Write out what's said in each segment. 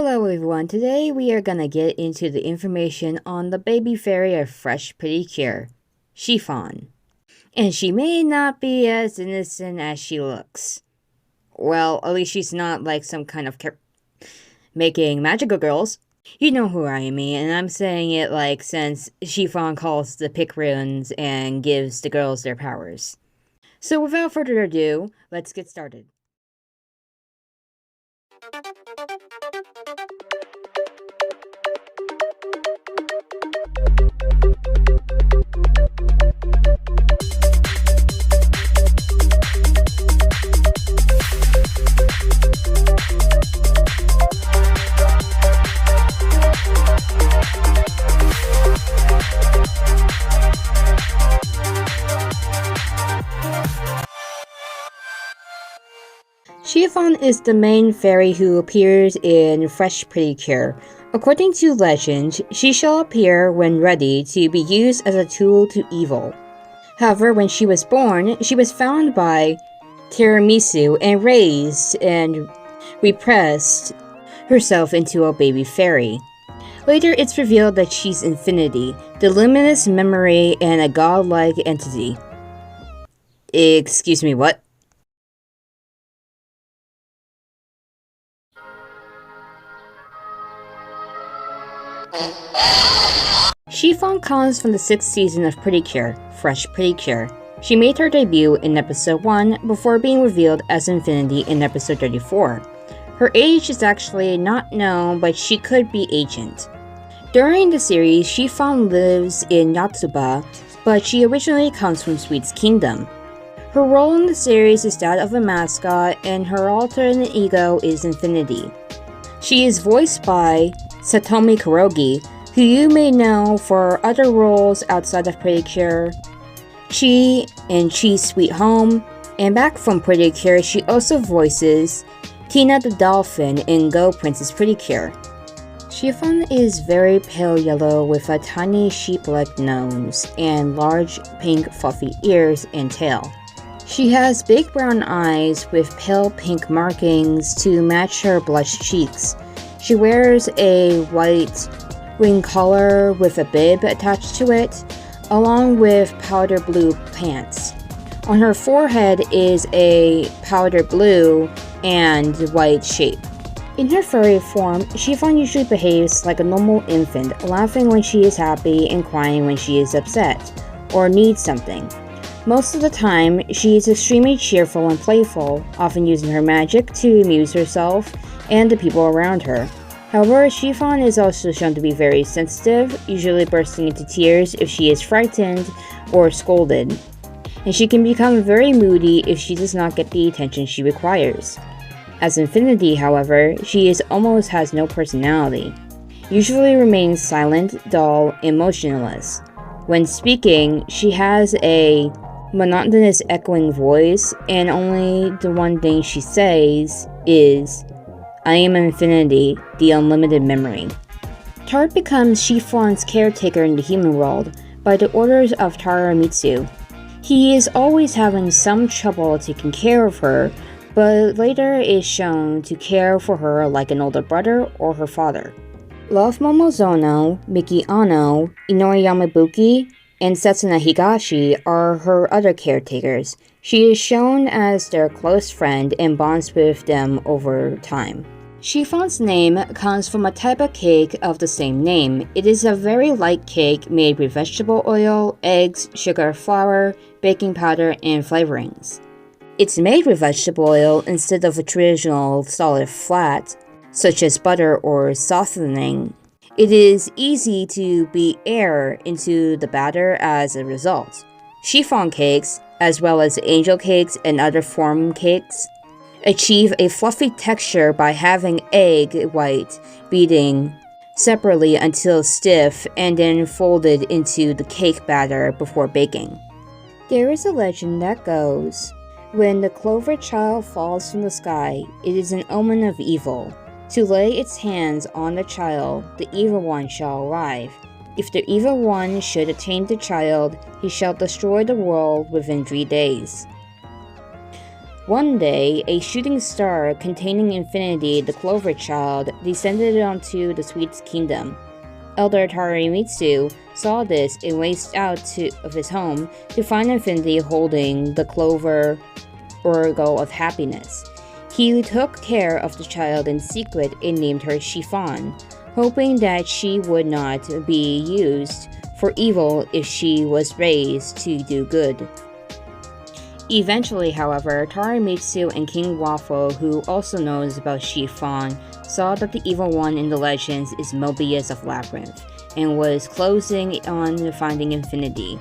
Hello everyone, today we are gonna get into the information on the baby fairy of fresh Percure, Chiffon. And she may not be as innocent as she looks. Well, at least she's not like some kind of making magical girls. You know who I mean, and I'm saying it like since Chiffon calls the pick runes and gives the girls their powers. So without further ado, let's get started. Chiffon is the main fairy who appears in Fresh Percure. According to legend, she shall appear when ready to be used as a tool to evil. However, when she was born, she was found by Tiramisu and raised and repressed herself into a baby fairy. Later, it's revealed that she's infinity, the luminous memory, and a godlike entity. Excuse me, what? Chiffon comes from the 6th season of Percure, Fresh Percure. She made her debut in episode 1 before being revealed as Infinity in episode 34. Her age is actually not known, but she could be ancient. During the series, Chiffon lives in Yotsuba, but she originally comes from Sweet's Kingdom. Her role in the series is that of a mascot, and her alternate ego is Infinity. She is voiced by Satomi Kurogi, who you may know for other roles outside of Percure, Chi in Chi's Sweet Home, and back from Percure she also voices Tina the Dolphin in Go Princess Percure. Chiffon is very pale yellow with a tiny sheep-like nose and large pink fluffy ears and tail. She has big brown eyes with pale pink markings to match her blush cheeks. She wears a white wing collar with a bib attached to it, along with powder blue pants. On her forehead is a powder blue and white shape. In her furry form, Chiffon usually behaves like a normal infant, laughing when she is happy and crying when she is upset or needs something. Most of the time, she is extremely cheerful and playful, often using her magic to amuse herself and the people around her. However, Chiffon is also shown to be very sensitive, usually bursting into tears if she is frightened or scolded. And she can become very moody if she does not get the attention she requires. As Infinity, however, she almost has no personality, usually remains silent, dull, and motionless. When speaking, she has a monotonous echoing voice, and only the one thing she says is, "I am Infinity, the unlimited memory." Tart becomes Chiffon's caretaker in the human world by the orders of Taramitsu. He is always having some trouble taking care of her, but later is shown to care for her like an older brother or her father. Love Momozono, Miki Ano, Inori Yamabuki, and Setsuna Higashi are her other caretakers. She is shown as their close friend and bonds with them over time. Chiffon's name comes from a type of cake of the same name. It is a very light cake made with vegetable oil, eggs, sugar, flour, baking powder, and flavorings. It's made with vegetable oil instead of a traditional solid fat, such as butter or softening. It is easy to beat air into the batter as a result. Chiffon cakes, as well as angel cakes and other form cakes, achieve a fluffy texture by having egg white beating separately until stiff and then folded into the cake batter before baking. There is a legend that goes, when the clover child falls from the sky, it is an omen of evil. To lay its hands on the child, the evil one shall arrive. If the evil one should attain the child, he shall destroy the world within 3 days. One day, a shooting star containing Infinity, the Clover Child, descended onto the Sweet's kingdom. Elder Taremitsu saw this and raced out of his home to find Infinity holding the Clover Oracle of Happiness. He took care of the child in secret and named her Chiffon, hoping that she would not be used for evil if she was raised to do good. Eventually, however, Taremitsu and King Waffle, who also knows about Chiffon, saw that the evil one in the legends is Mobius of Labyrinth, and was closing on finding Infinity.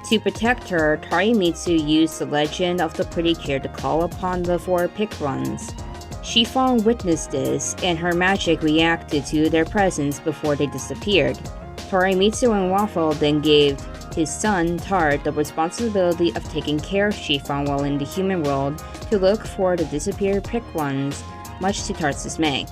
To protect her, Taremitsu used the legend of the Percure to call upon the 4 Picruns. Chiffon witnessed this, and her magic reacted to their presence before they disappeared. Taremitsu and Waffle then gave his son, Tart, the responsibility of taking care of Chiffon while in the human world to look for the disappeared Picruns, much to Tart's dismay.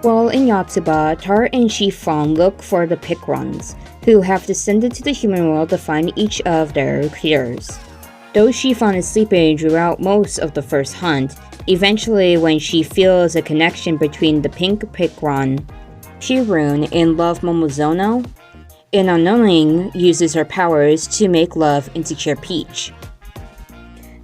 While in Yotsuba, Tart and Chiffon look for the Picruns, who have descended to the human world to find each of their cures. Though Chiffon is sleeping throughout most of the first hunt, eventually when she feels a connection between the pink Picrun, Chirun, and Love Momozono, and unknowing uses her powers to make love into Cure Peach.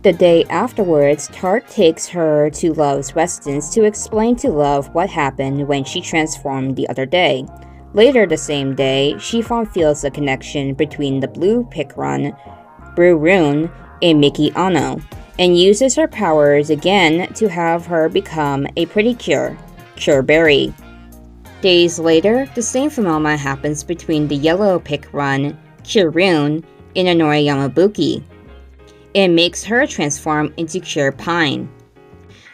The day afterwards, Tart takes her to Love's residence to explain to Love what happened when she transformed the other day. Later the same day, Chiffon feels a connection between the blue Picrun, Brurun, and Miki Ano, and uses her powers again to have her become a Percure, Cure Berry. Days later, the same phenomenon happens between the yellow Picrun, Chirun, and Inori Yamabuki. It makes her transform into Cure Pine.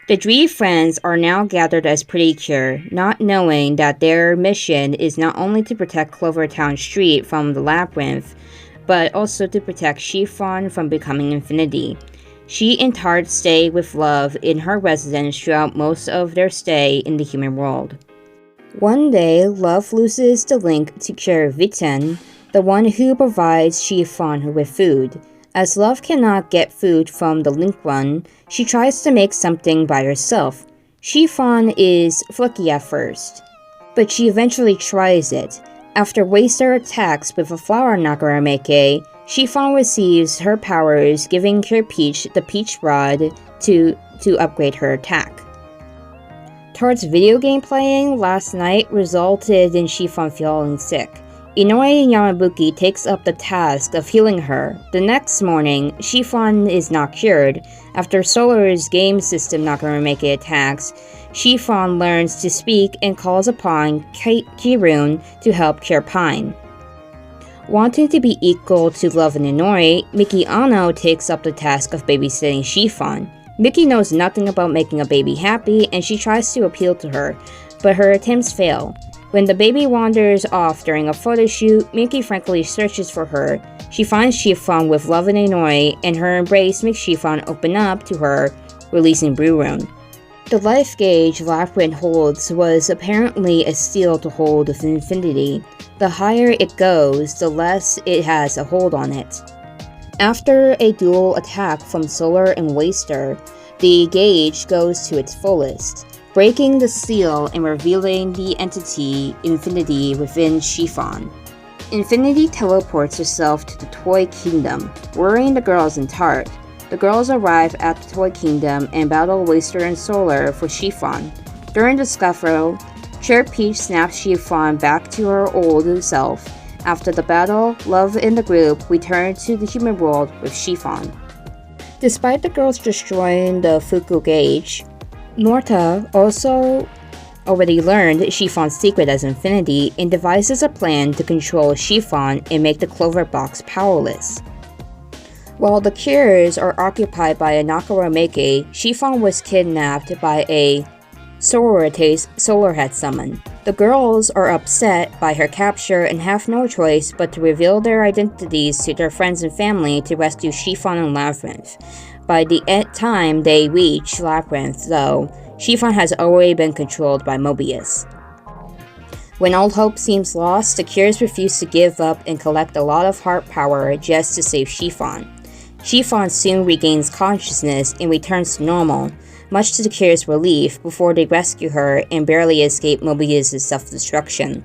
The 3 friends are now gathered as Percure, not knowing that their mission is not only to protect Clovertown Street from the labyrinth, but also to protect Chiffon from becoming Infinity. She and Tart stay with Love in her residence throughout most of their stay in the human world. One day, Love loses the link to Cure Viten, the one who provides Chiffon with food. As Love cannot get food from the link one, she tries to make something by herself. Chiffon is flaky at first, but she eventually tries it. After Waster attacks with a flower Nagarameke, Chiffon receives her powers, giving Cure Peach the Peach Rod to upgrade her attack. Tart's video game playing last night resulted in Chiffon feeling sick. Inori Yamabuki takes up the task of healing her. The next morning, Chiffon is not cured. After Solar's game system Nagarameke attacks, Chiffon learns to speak and calls upon Kirun to help cure Pine. Wanting to be equal to Love and Inori, Miki Ano takes up the task of babysitting Chiffon. Miki knows nothing about making a baby happy, and she tries to appeal to her, but her attempts fail. When the baby wanders off during a photo shoot, Miki frankly searches for her. She finds Chiffon with Love and Inori, and her embrace makes Chiffon open up to her, releasing Brurun. The life gauge Labyrinth holds was apparently a seal to hold of Infinity. The higher it goes, the less it has a hold on it. After a dual attack from Solar and Waster, the gauge goes to its fullest, breaking the seal and revealing the entity Infinity within Chiffon. Infinity teleports herself to the Toy Kingdom, worrying the girls and Tart. The girls arrive at the Toy Kingdom and battle Waster and Solar for Chiffon. During the scuffle, Cure Peach snaps Chiffon back to her old self. After the battle, Love and the group return to the human world with Chiffon. Despite the girls destroying the Fuku gauge, Norta also already learned Chiffon's secret as Infinity and devises a plan to control Chiffon and make the Clover Box powerless. While the cures are occupied by a Nakarameke, Chiffon was kidnapped by a sororitas Solar had summoned. The girls are upset by her capture and have no choice but to reveal their identities to their friends and family to rescue Chiffon and Labyrinth. By the time they reach Labyrinth, though, Chiffon has already been controlled by Mobius. When all hope seems lost, the cures refuse to give up and collect a lot of heart power just to save Chiffon. Chiffon soon regains consciousness and returns to normal, much to Percure's relief, before they rescue her and barely escape Mobius' self-destruction,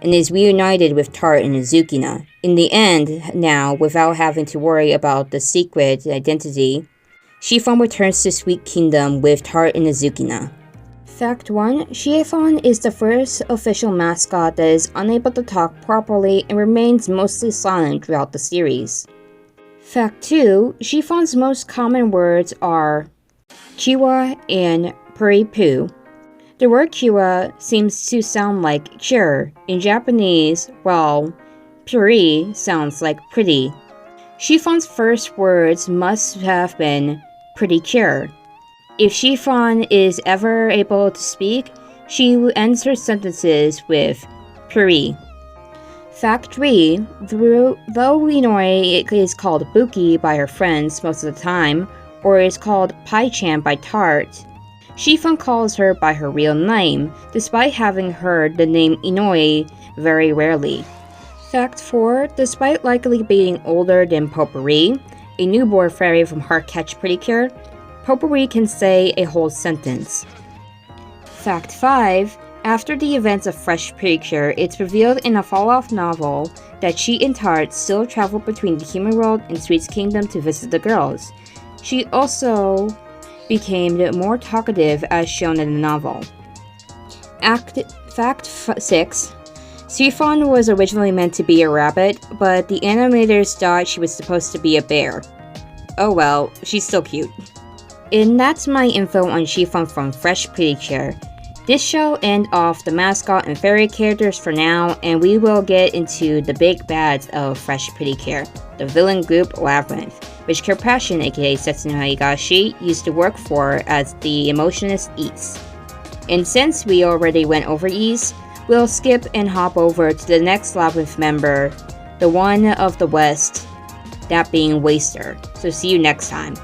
and is reunited with Tart and Azukina. In the end, now, without having to worry about the secret identity, Chiffon returns to Sweet Kingdom with Tart and Azukina. Fact 1. Chiffon is the first official mascot that is unable to talk properly and remains mostly silent throughout the series. Fact 2. Chiffon's most common words are Kiwa and Puripu. The word Kiwa seems to sound like cure in Japanese, while Puri sounds like pretty. Chiffon's first words must have been pretty cure. If Chiffon is ever able to speak, she ends her sentences with Puri. Fact 3. Though Inoi is called Buki by her friends most of the time, or is called Pai-chan by Tart, Chiffon calls her by her real name, despite having heard the name Inoi very rarely. Fact 4. Despite likely being older than Potpourri, a newborn fairy from Heartcatch Percure, Potpourri can say a whole sentence. Fact 5. After the events of Fresh Percure, it's revealed in a follow-up novel that she and Tart still travel between the human world and Sweet's Kingdom to visit the girls. She also became more talkative as shown in the novel. Fact 6. Chiffon was originally meant to be a rabbit, but the animators thought she was supposed to be a bear. Oh well, she's still cute. And that's my info on Chiffon from Fresh Percure. This shall end off the mascot and fairy characters for now, and we will get into the big bads of Fresh Percure, the villain group Labyrinth, which Kirpassion aka Setsuno Higashi used to work for as the emotionist East. And since we already went over East, we'll skip and hop over to the next Labyrinth member, the one of the West, that being Waster. So see you next time.